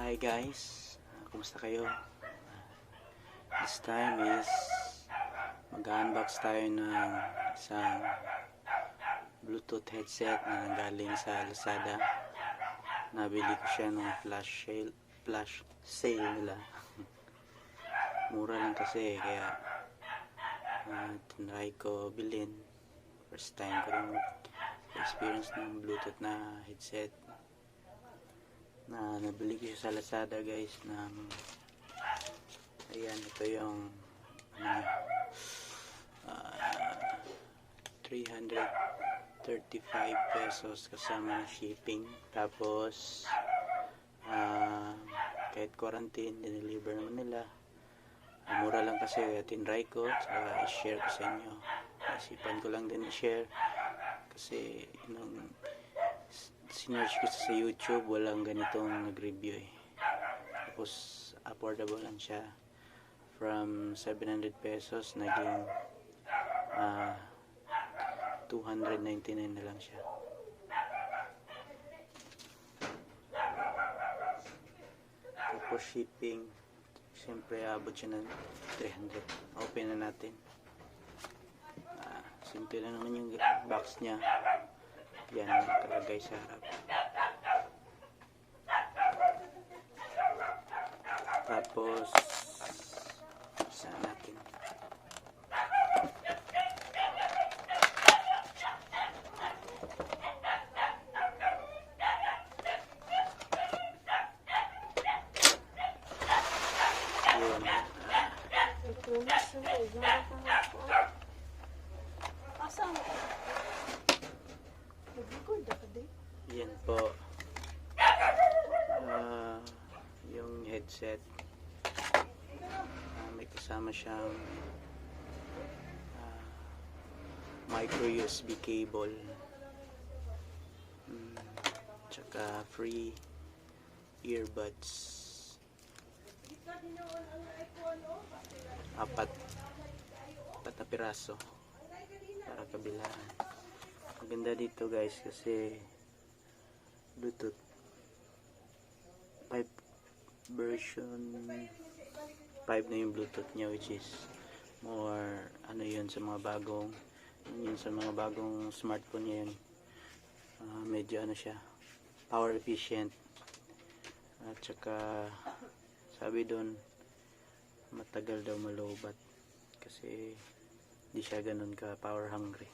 Hi guys, kumusta kayo? This time is mag-unbox tayo ng isang Bluetooth headset na galing sa Lazada. Nabili ko siya nung flash sale nila. Mura lang kasi kaya tinry ko bilhin. First time ko rin experience ng Bluetooth na headset. Nabili ko siya sa Lazada guys ng ayan, ito yung 335 pesos kasama ng shipping. Tapos kahit quarantine, dineliver naman nila. Mura lang kasi tinry ko, saka i-share ko sa inyo. Isipan ko lang din i-share kasi nung sinearch ko sa YouTube, walang ganitong nag-review eh. Tapos affordable lang siya. From 700 pesos naging 299 na lang siya. Tapos shipping, siyempre abot siya ng 300. Open na natin. Simple lang naman yung box niya. Yan, nakalagay sa harap. Tapos saan natin? Yan po yung headset. May kasama siyang micro USB cable, tsaka free earbuds, apat na piraso para kabilaan. Ang ganda dito guys kasi Bluetooth 5 version 5 na yung Bluetooth niya, which is more yun sa mga bagong smartphone niya yun. Medyo siya power efficient, at saka sabi doon matagal daw malobat kasi di siya ganun ka power hungry.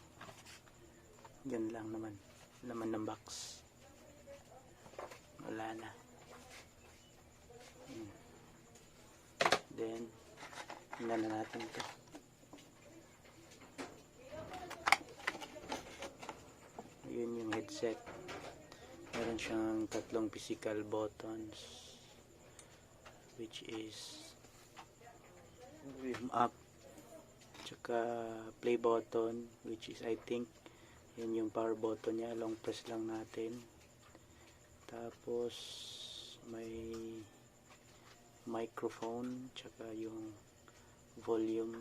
Yan lang naman laman ng box, wala na. Then tingnan na natin ito. Yun yung headset. Meron siyang tatlong physical buttons, which is volume up, tsaka play button, which is I think yun yung power button niya. Long press lang natin. Tapos may microphone, tsaka yung volume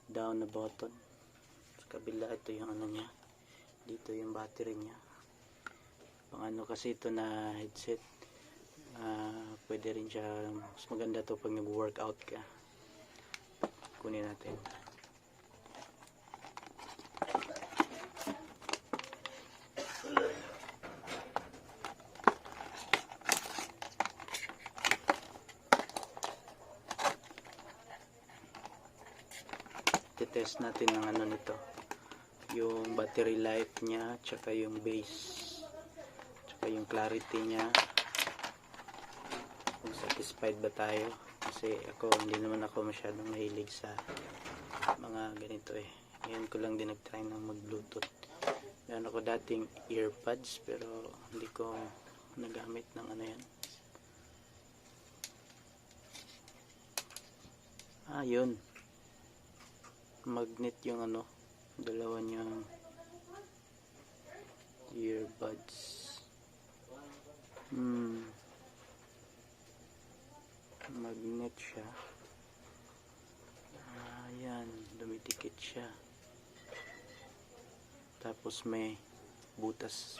down na button. Sa kabila ito yung niya, dito yung battery niya. Pang kasi ito na headset, pwede rin siya, mas maganda to pag nag-workout ka. Kunin natin. Test natin ng nito, yung battery life niya, tsaka yung base, tsaka yung clarity niya, kung satisfied ba tayo. Kasi hindi naman ako masyadong mahilig sa mga ganito eh. Ngayon ko lang din nag-try ng mag-Bluetooth. Meron ako dating earbuds pero hindi ko nagamit ng yan. Yun, magnet yung dalawa niyang earbuds. Magnet siya. Ayan, dumidikit siya. Tapos may butas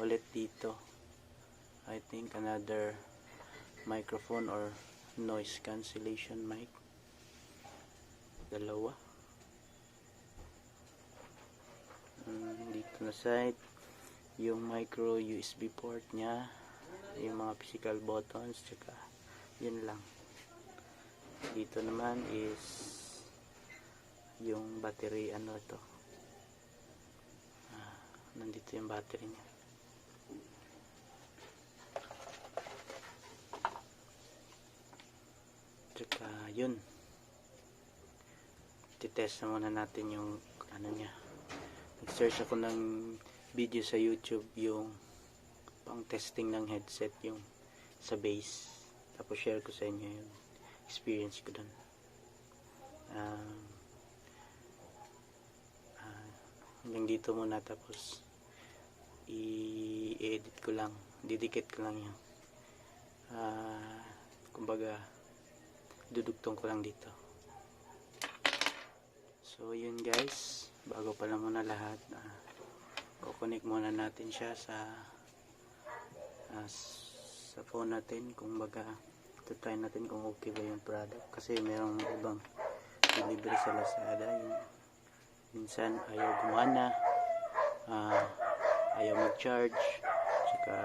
ulit dito. I think another microphone or noise cancellation mic, dalawa. Dito na side yung micro USB port nya, yung mga physical buttons, tsaka yun lang. Dito naman is yung battery, ano to, nandito yung battery nya. Tsaka yun, titest na muna natin yung ano nya. Nag-search ako ng video sa YouTube yung pang testing ng headset, yung sa bass, tapos share ko sa inyo yung experience ko dun. Hanggang dito muna, tapos i-edit ko lang, didikit ko lang yung kumbaga dudugtong ko lang dito. So yun guys, bago pa lang muna lahat, kukonek muna natin siya sa phone natin. Kung baga try natin kung okay ba yung product, kasi merong ibang delivery sa Lazada, yung minsan ayaw gumana, ayaw mag-charge, saka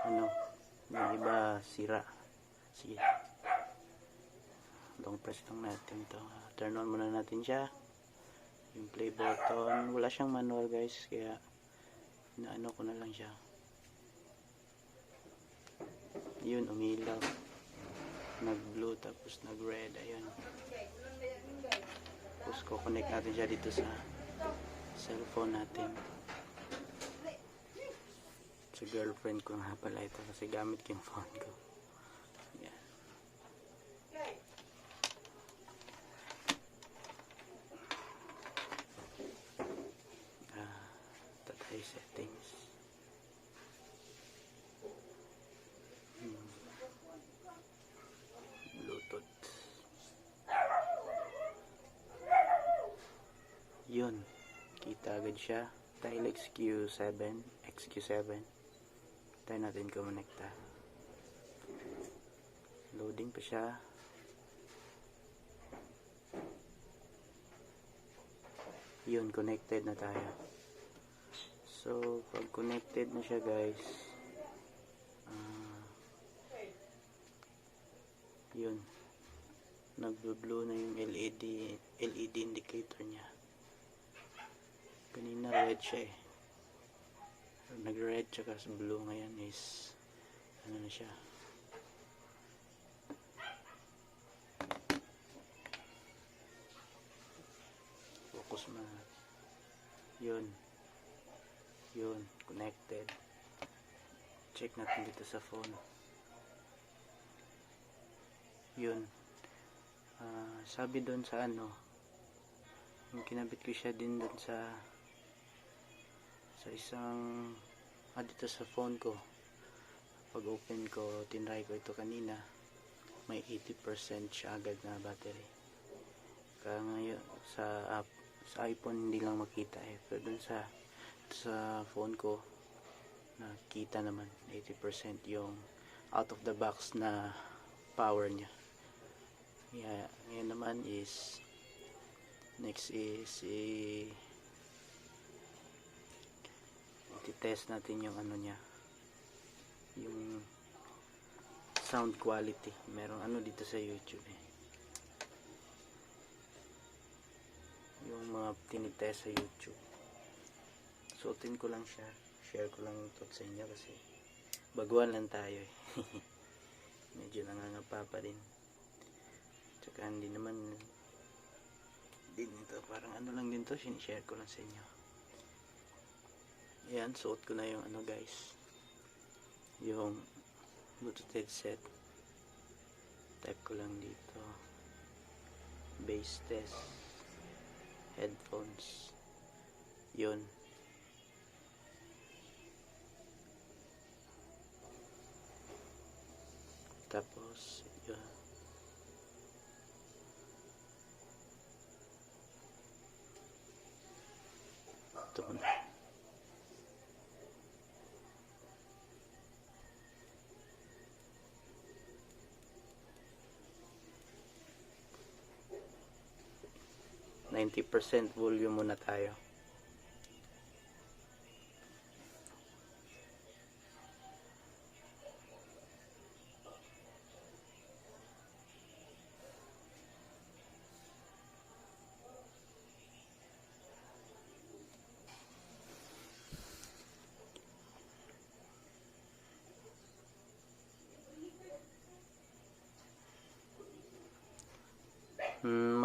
ano, yung iba sira. Sige, long press lang natin to. Turn on muna natin siya, yung play button. Wala siyang manual guys, kaya inaano ko na lang siya. Yun, umilaw, nag blue, tapos nag red. Ayun, tapos kukonect natin siya dito sa cellphone natin. Sa girlfriend ko nga pala ito, kasi gamit ko yung phone ko. Yan. Tatay settings. Bluetooth. Yun, kita agad siya. TYLEX X-Q7, X-Q7. Tayo natin kumonekta. Loading pa siya. Yun, connected na tayo. So pag connected na siya guys, yun, nagbo-blue na yung LED indicator niya. Kanina red siya eh, nag-red tsaka blue. Ngayon is ano na siya, focus na. Yun, connected. Check natin dito sa phone. Yun, sabi doon sa ano, yung kinabit ko siya din doon sa isang dito sa phone ko. Pag open ko, tinry ko ito kanina, may 80% siya agad na battery. Kaya ngayon sa iPhone hindi lang makita eh, pero dun sa phone ko nakita naman 80% yung out of the box na power niya. Yeah, ngayon naman is next is i-test natin yung ano niya, yung sound quality. Merong ano dito sa YouTube eh, yung mga tinitest sa YouTube. Suotin ko lang siya, share ko lang ito sa inyo kasi baguhan lang tayo eh. Medyo nangangapa pa rin, tsaka hindi naman din ito, parang ano lang din to, sinishare ko lang sa inyo. Ayan, suot ko na yung ano guys, yung Bluetooth headset. Type ko lang dito, bass test headphones. Yun, tapos yun, ito na. 90% volume muna tayo.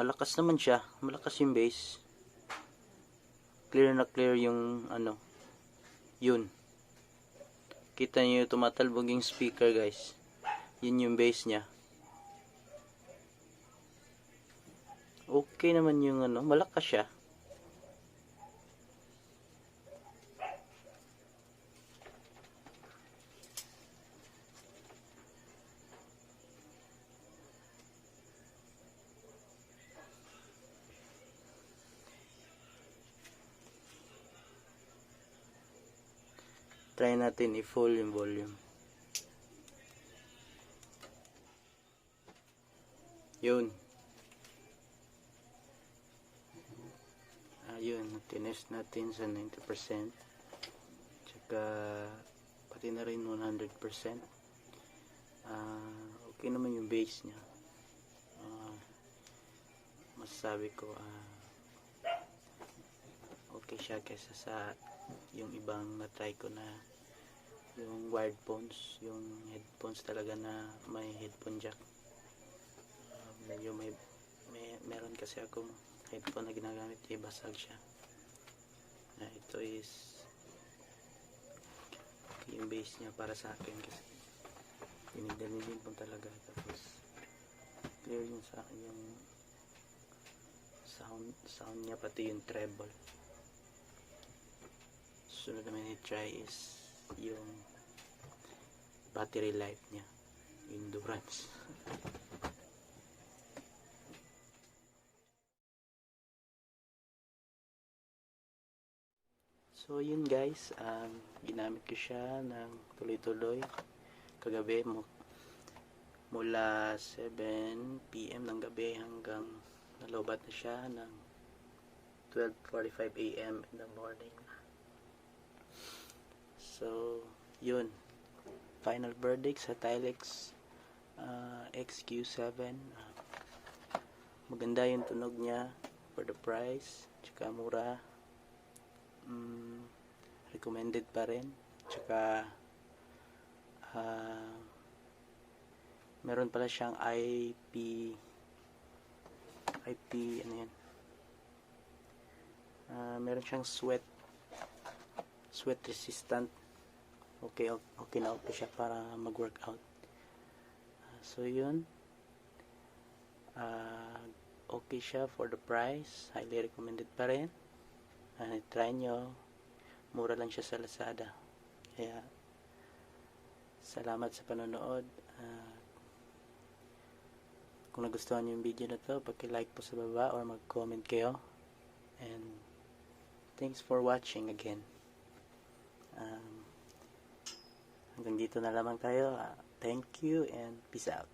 Malakas naman siya. Malakas yung bass. Clear na clear yung ano. Yun. Kita niyo tumatalbog yung speaker, guys. Yun yung bass niya. Okay naman yung ano. Malakas siya. Try natin i-full yung volume. Yun. Ayun, tinest natin sa 90%. Tsaka pati na rin 100%. Okay naman yung bass niya. Masasabi ko okay siya kaysa sa yung ibang na-try ko na yung wired phones, yung headphones talaga na may headphone jack. Medyo meron kasi akong headphone na ginagamit, basag siya. Ito is okay yung bass niya para sa akin kasi dinidalilin po talaga, tapos clear yung sa akin yung sound niya, pati yung treble. Sunod naman i-try is yung battery life niya, endurance. So yun guys, ginamit ko siya ng tuloy-tuloy kagabi mula 7 PM ng gabi hanggang nalobat na siya ng 12:45 AM in the morning. So yun, final verdict sa TYLEX X-Q7. Maganda yung tunog niya for the price, tsaka mura. Recommended pa rin, tsaka meron pala siyang IP ano yan, meron siyang sweat resistant. Okay na okay siya para mag workout. So yun, okay siya for the price, highly recommended pa rin. Try nyo, mura lang siya sa Lazada. Kaya salamat sa panonood. Kung nagustuhan nyo yung video na to, paki-like po sa baba or mag-comment kayo. And thanks for watching again. Hanggang dito na lamang tayo. Thank you and peace out.